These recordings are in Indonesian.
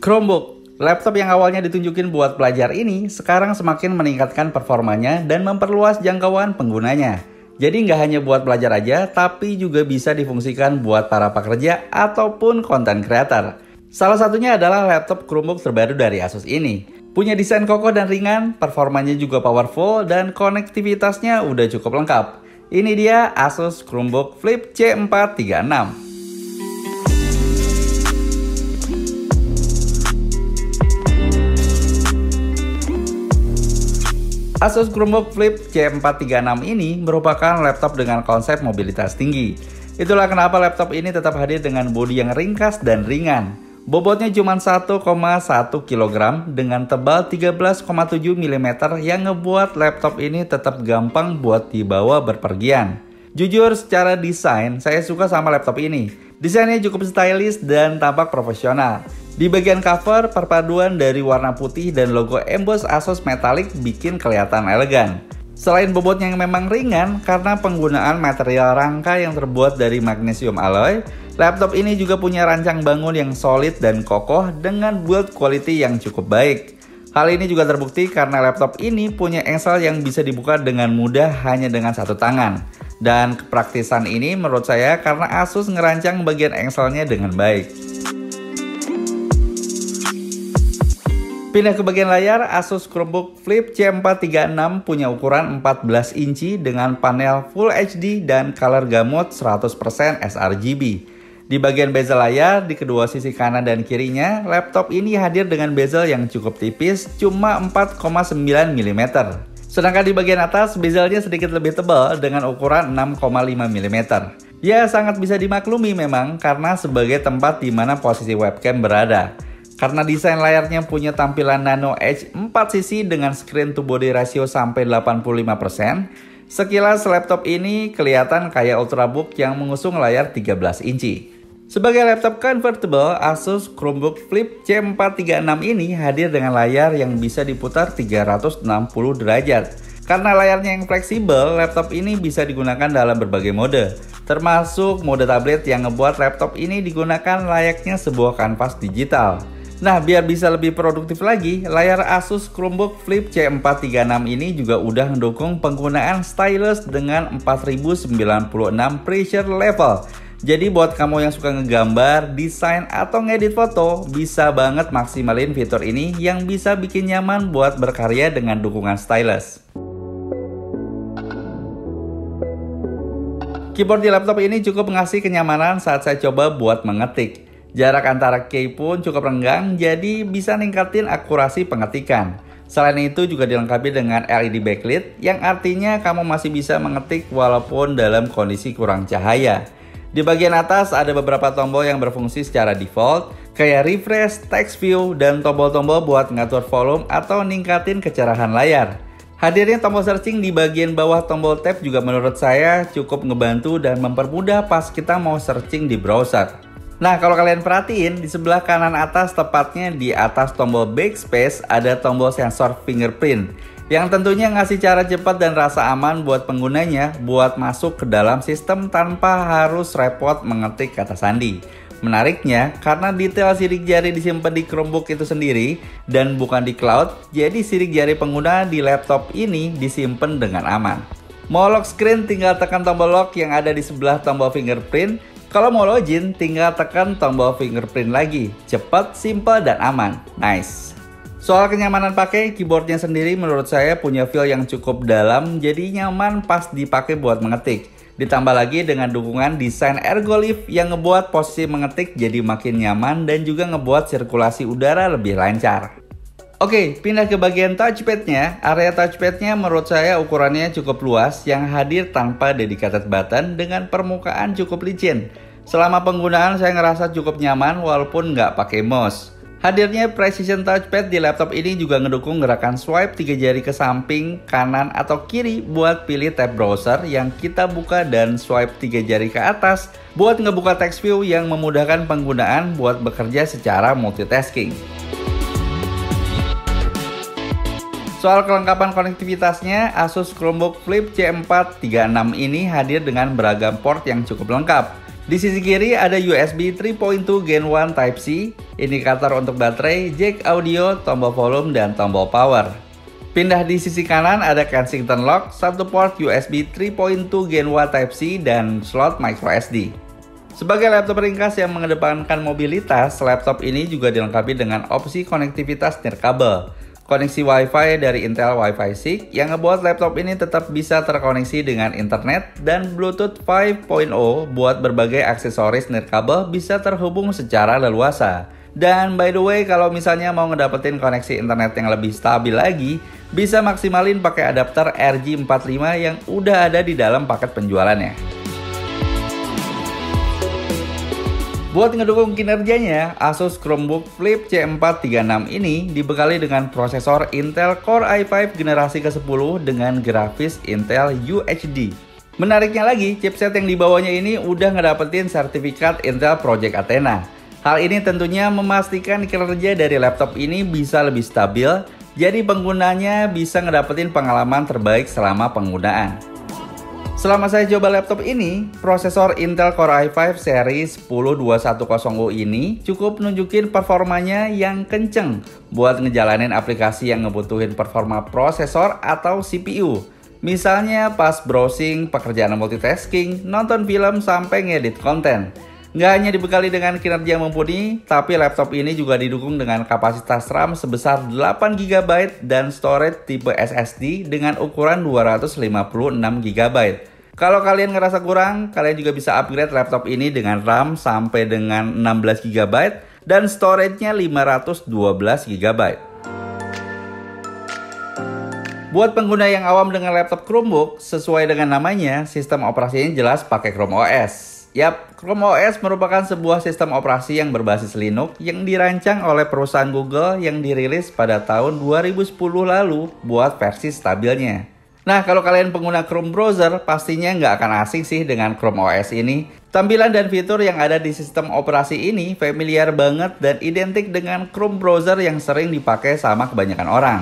Chromebook. Laptop yang awalnya ditunjukin buat pelajar ini sekarang semakin meningkatkan performanya dan memperluas jangkauan penggunanya. Jadi nggak hanya buat pelajar aja, tapi juga bisa difungsikan buat para pekerja ataupun content creator. Salah satunya adalah laptop Chromebook terbaru dari Asus ini. Punya desain kokoh dan ringan, performanya juga powerful, dan konektivitasnya udah cukup lengkap. Ini dia Asus Chromebook Flip C436. Asus Chromebook Flip C436 ini merupakan laptop dengan konsep mobilitas tinggi. Itulah kenapa laptop ini tetap hadir dengan bodi yang ringkas dan ringan. Bobotnya cuma 1,1 kg dengan tebal 13,7 mm yang ngebuat laptop ini tetap gampang buat dibawa berpergian. Jujur secara desain, saya suka sama laptop ini. Desainnya cukup stylish dan tampak profesional. Di bagian cover, perpaduan dari warna putih dan logo emboss Asus Metallic bikin kelihatan elegan. Selain bobotnya yang memang ringan karena penggunaan material rangka yang terbuat dari magnesium alloy, laptop ini juga punya rancang bangun yang solid dan kokoh dengan build quality yang cukup baik. Hal ini juga terbukti karena laptop ini punya engsel yang bisa dibuka dengan mudah hanya dengan satu tangan. Dan kepraktisan ini menurut saya karena Asus ngerancang bagian engselnya dengan baik. Pindah ke bagian layar, Asus Chromebook Flip C436 punya ukuran 14 inci dengan panel Full HD dan color gamut 100% sRGB. Di bagian bezel layar, di kedua sisi kanan dan kirinya, laptop ini hadir dengan bezel yang cukup tipis, cuma 4,9 mm. Sedangkan di bagian atas, bezelnya sedikit lebih tebal dengan ukuran 6,5 mm. Ya, sangat bisa dimaklumi memang karena sebagai tempat di mana posisi webcam berada. Karena desain layarnya punya tampilan Nano Edge 4 sisi dengan screen to body ratio sampai 85%, sekilas laptop ini kelihatan kayak Ultrabook yang mengusung layar 13 inci. Sebagai laptop convertible, Asus Chromebook Flip C436 ini hadir dengan layar yang bisa diputar 360 derajat. Karena layarnya yang fleksibel, laptop ini bisa digunakan dalam berbagai mode, termasuk mode tablet yang ngebuat laptop ini digunakan layaknya sebuah kanvas digital. Nah, biar bisa lebih produktif lagi, layar Asus Chromebook Flip C436 ini juga udah mendukung penggunaan stylus dengan 4096 pressure level. Jadi buat kamu yang suka ngegambar, desain, atau ngedit foto, bisa banget maksimalin fitur ini yang bisa bikin nyaman buat berkarya dengan dukungan stylus. Keyboard di laptop ini cukup ngasih kenyamanan saat saya coba buat mengetik. Jarak antara key pun cukup renggang, jadi bisa ningkatin akurasi pengetikan. Selain itu juga dilengkapi dengan LED backlit, yang artinya kamu masih bisa mengetik walaupun dalam kondisi kurang cahaya. Di bagian atas ada beberapa tombol yang berfungsi secara default, kayak refresh, text view, dan tombol-tombol buat ngatur volume atau ningkatin kecerahan layar. Hadirnya tombol searching di bagian bawah tombol tab juga menurut saya cukup ngebantu dan mempermudah pas kita mau searching di browser. Nah, kalau kalian perhatiin, di sebelah kanan atas, tepatnya di atas tombol backspace, ada tombol sensor fingerprint yang tentunya ngasih cara cepat dan rasa aman buat penggunanya buat masuk ke dalam sistem tanpa harus repot mengetik kata sandi. Menariknya, karena detail sidik jari disimpan di Chromebook itu sendiri dan bukan di cloud, jadi sidik jari pengguna di laptop ini disimpan dengan aman. Mau lock screen, tinggal tekan tombol lock yang ada di sebelah tombol fingerprint. Kalau mau login, tinggal tekan tombol fingerprint lagi. Cepat, simple, dan aman. Nice. Soal kenyamanan pakai, keyboardnya sendiri menurut saya punya feel yang cukup dalam, jadi nyaman pas dipakai buat mengetik. Ditambah lagi dengan dukungan desain ergolift yang ngebuat posisi mengetik jadi makin nyaman dan juga ngebuat sirkulasi udara lebih lancar. Oke, pindah ke bagian touchpadnya. Area touchpadnya menurut saya ukurannya cukup luas yang hadir tanpa dedicated button dengan permukaan cukup licin. Selama penggunaan saya ngerasa cukup nyaman walaupun nggak pakai mouse. Hadirnya precision touchpad di laptop ini juga ngedukung gerakan swipe 3 jari ke samping, kanan, atau kiri buat pilih tab browser yang kita buka dan swipe 3 jari ke atas buat ngebuka text view yang memudahkan penggunaan buat bekerja secara multitasking. Soal kelengkapan konektivitasnya, Asus Chromebook Flip C436 ini hadir dengan beragam port yang cukup lengkap. Di sisi kiri ada USB 3.2 Gen 1 Type-C, indikator untuk baterai, jack audio, tombol volume, dan tombol power. Pindah di sisi kanan ada Kensington Lock, satu port USB 3.2 Gen Y Type-C, dan slot microSD. Sebagai laptop ringkas yang mengedepankan mobilitas, laptop ini juga dilengkapi dengan opsi konektivitas nirkabel. Koneksi Wi-Fi dari Intel Wi-Fi 6 yang ngebuat laptop ini tetap bisa terkoneksi dengan internet, dan Bluetooth 5.0 buat berbagai aksesoris nirkabel bisa terhubung secara leluasa. Dan by the way, kalau misalnya mau ngedapetin koneksi internet yang lebih stabil lagi, bisa maksimalin pakai adapter RJ45 yang udah ada di dalam paket penjualannya. Buat ngedukung kinerjanya, Asus Chromebook Flip C436 ini dibekali dengan prosesor Intel Core i5 generasi ke-10 dengan grafis Intel UHD. Menariknya lagi, chipset yang dibawanya ini udah ngedapetin sertifikat Intel Project Athena. Hal ini tentunya memastikan kinerja dari laptop ini bisa lebih stabil, jadi penggunanya bisa ngedapetin pengalaman terbaik selama penggunaan. Selama saya coba laptop ini, prosesor Intel Core i5 seri 10210U ini cukup nunjukin performanya yang kenceng buat ngejalanin aplikasi yang ngebutuhin performa prosesor atau CPU. Misalnya pas browsing, pekerjaan multitasking, nonton film, sampai ngedit konten. Nggak hanya dibekali dengan kinerja mumpuni, tapi laptop ini juga didukung dengan kapasitas RAM sebesar 8GB dan storage tipe SSD dengan ukuran 256GB. Kalau kalian ngerasa kurang, kalian juga bisa upgrade laptop ini dengan RAM sampai dengan 16GB dan storage-nya 512GB. Buat pengguna yang awam dengan laptop Chromebook, sesuai dengan namanya, sistem operasinya jelas pakai Chrome OS. Yap, Chrome OS merupakan sebuah sistem operasi yang berbasis Linux yang dirancang oleh perusahaan Google yang dirilis pada tahun 2010 lalu buat versi stabilnya. Nah, kalau kalian pengguna Chrome browser, pastinya nggak akan asing sih dengan Chrome OS ini. Tampilan dan fitur yang ada di sistem operasi ini familiar banget dan identik dengan Chrome browser yang sering dipakai sama kebanyakan orang.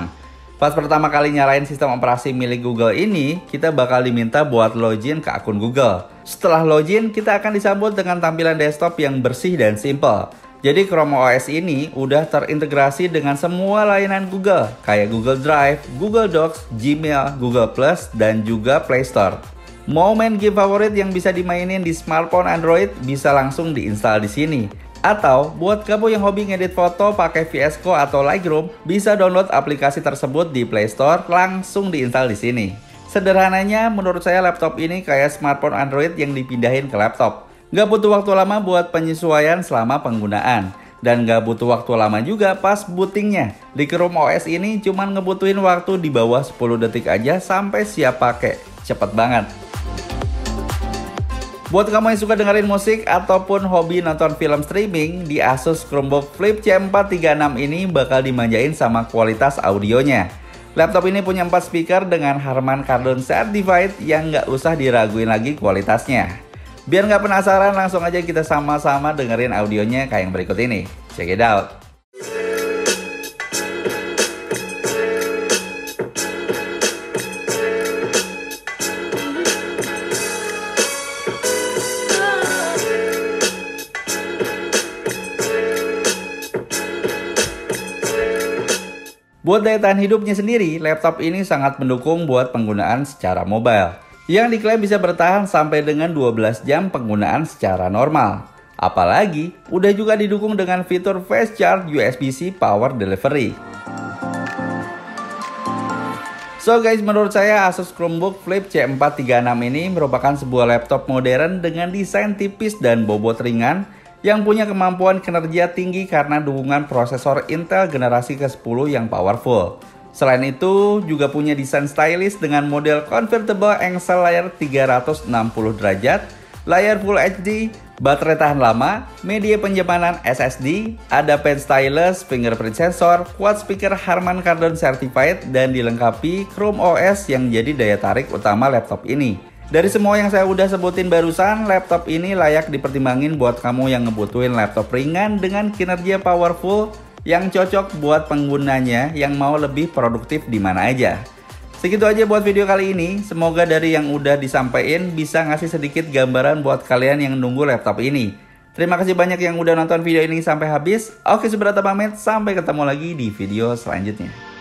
Pas pertama kali nyalain sistem operasi milik Google ini, kita bakal diminta buat login ke akun Google. Setelah login, kita akan disambut dengan tampilan desktop yang bersih dan simple. Jadi Chrome OS ini udah terintegrasi dengan semua layanan Google, kayak Google Drive, Google Docs, Gmail, Google+, dan juga Play Store. Mau main game favorit yang bisa dimainin di smartphone Android, bisa langsung diinstal di sini. Atau buat kamu yang hobi ngedit foto pakai VS Code atau Lightroom, bisa download aplikasi tersebut di Play Store, langsung diinstal di sini. Sederhananya, menurut saya laptop ini kayak smartphone Android yang dipindahin ke laptop. Nggak butuh waktu lama buat penyesuaian selama penggunaan. Dan nggak butuh waktu lama juga pas bootingnya. Di Chrome OS ini cuman ngebutuhin waktu di bawah 10 detik aja sampai siap pakai. Cepet banget. Buat kamu yang suka dengerin musik ataupun hobi nonton film streaming, di Asus Chromebook Flip C436 ini bakal dimanjain sama kualitas audionya. Laptop ini punya 4 speaker dengan Harman Kardon Certified yang nggak usah diraguin lagi kualitasnya. Biar nggak penasaran, langsung aja kita sama-sama dengerin audionya kayak yang berikut ini. Check it out! Buat daya tahan hidupnya sendiri, laptop ini sangat mendukung buat penggunaan secara mobile, yang diklaim bisa bertahan sampai dengan 12 jam penggunaan secara normal. Apalagi, udah juga didukung dengan fitur Fast Charge USB-C Power Delivery. So guys, menurut saya Asus Chromebook Flip C436 ini merupakan sebuah laptop modern dengan desain tipis dan bobot ringan, yang punya kemampuan kinerja tinggi karena dukungan prosesor Intel generasi ke-10 yang powerful. Selain itu, juga punya desain stylish dengan model convertible engsel layar 360 derajat, layar Full HD, baterai tahan lama, media penyimpanan SSD, ada pen stylus, fingerprint sensor, quad speaker Harman Kardon Certified, dan dilengkapi Chrome OS yang jadi daya tarik utama laptop ini. Dari semua yang saya udah sebutin barusan, laptop ini layak dipertimbangin buat kamu yang ngebutuhin laptop ringan dengan kinerja powerful yang cocok buat penggunanya yang mau lebih produktif di mana aja. Segitu aja buat video kali ini. Semoga dari yang udah disampaikan bisa ngasih sedikit gambaran buat kalian yang nunggu laptop ini. Terima kasih banyak yang udah nonton video ini sampai habis. Oke, Subrata pamit, sampai ketemu lagi di video selanjutnya.